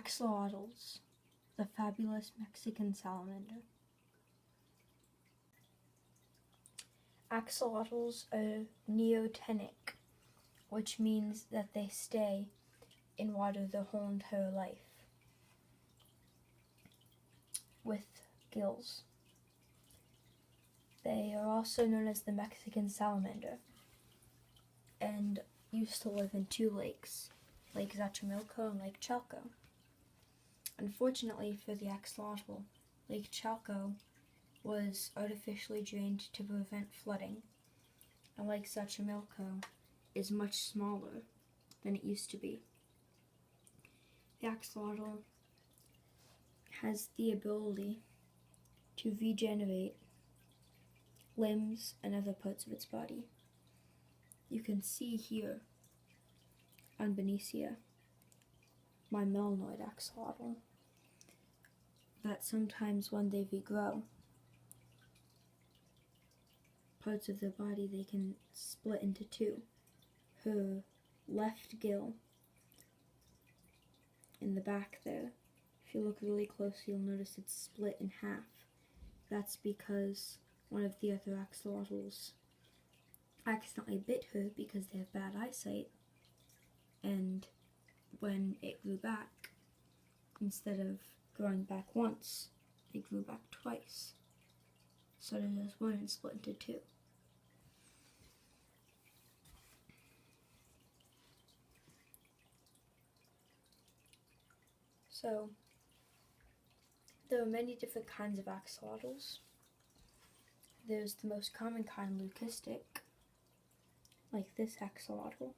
Axolotls, the fabulous Mexican salamander. Axolotls are neotenic, which means that they stay in water their whole entire life, with gills. They are also known as the Mexican salamander, and used to live in two lakes, Lake Xochimilco and Lake Chalco. Unfortunately for the axolotl, Lake Chalco was artificially drained to prevent flooding, and Lake Xochimilco is much smaller than it used to be. The axolotl has the ability to regenerate limbs and other parts of its body. You can see here on Benicia, my melanoid axolotl, that sometimes when they regrow parts of their body, they can split into two. Her left gill in the back there, if you look really close, you'll notice it's split in half. That's because one of the other axolotls accidentally bit her because they have bad eyesight, and when it grew back, instead of growing back once, it grew back twice. Started as one and split into two. So, there are many different kinds of axolotls. There's the most common kind, leucistic, like this axolotl.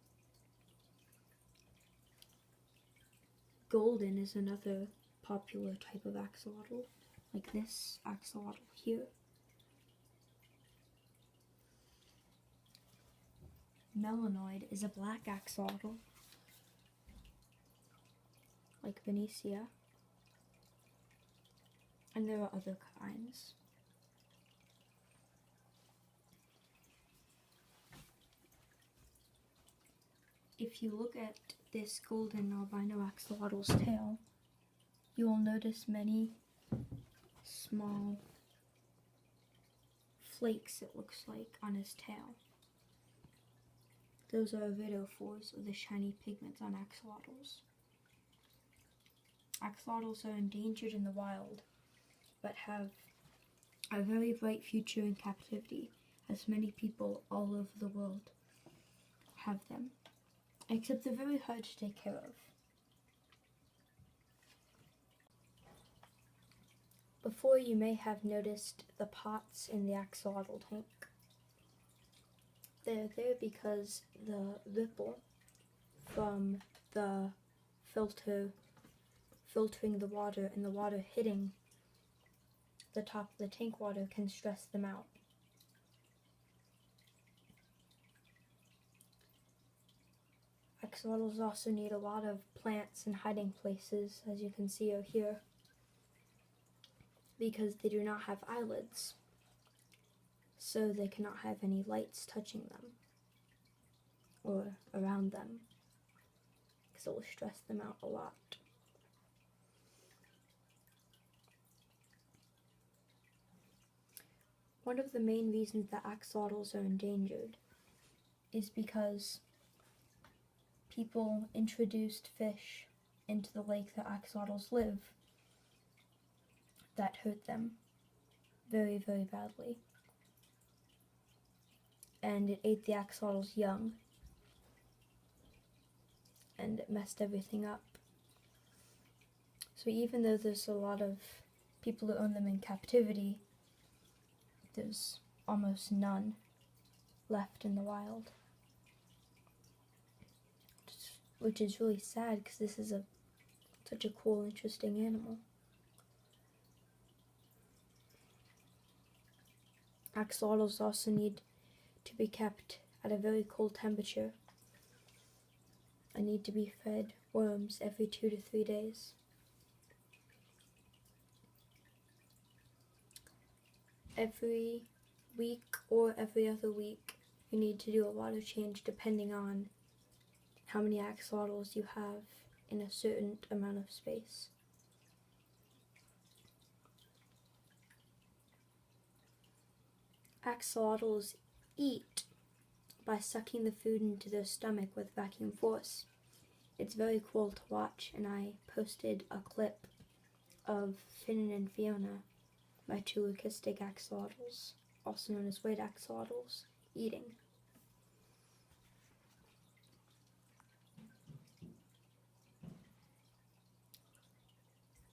Golden is another popular type of axolotl, like this axolotl here. Melanoid is a black axolotl, like Benicia, and there are other kinds. If you look at this golden albino axolotl's tail, you will notice many small flakes, it looks like, on his tail. Those are iridophores, or the shiny pigments on axolotls. Axolotls are endangered in the wild, but have a very bright future in captivity, as many people all over the world have them. Except they're very hard to take care of. Before, you may have noticed the pots in the axolotl tank. They're there because the ripple from the filtering the water and the water hitting the top of the tank water can stress them out. Axolotls also need a lot of plants and hiding places, as you can see over here, because they do not have eyelids, so they cannot have any lights touching them or around them, because it will stress them out a lot. One of the main reasons that axolotls are endangered is because people introduced fish into the lake that axolotls live that hurt them very, very badly. And it ate the axolotls young, and it messed everything up. So even though there's a lot of people who own them in captivity, there's almost none left in the wild. Which is really sad, because this is such a cool, interesting animal. Axolotls also need to be kept at a very cold temperature and need to be fed worms every 2 to 3 days. Every week or every other week, you need to do a water change depending on how many axolotls you have in a certain amount of space. Axolotls eat by sucking the food into their stomach with vacuum force. It's very cool to watch, and I posted a clip of Finn and Fiona, my two leucistic axolotls, also known as white axolotls, eating.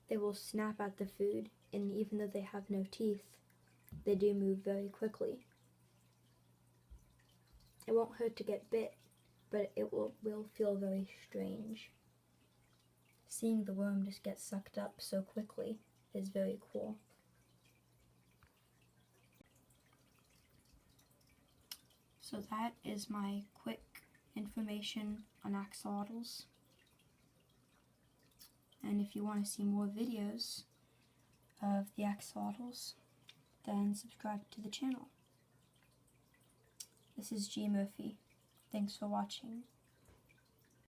They will snap at the food, and even though they have no teeth, they do move very quickly. It won't hurt to get bit, but it will feel very strange. Seeing the worm just get sucked up so quickly is very cool. So that is my quick information on axolotls. And if you want to see more videos of the axolotls, then subscribe to the channel. This is G. Murphy. Thanks for watching.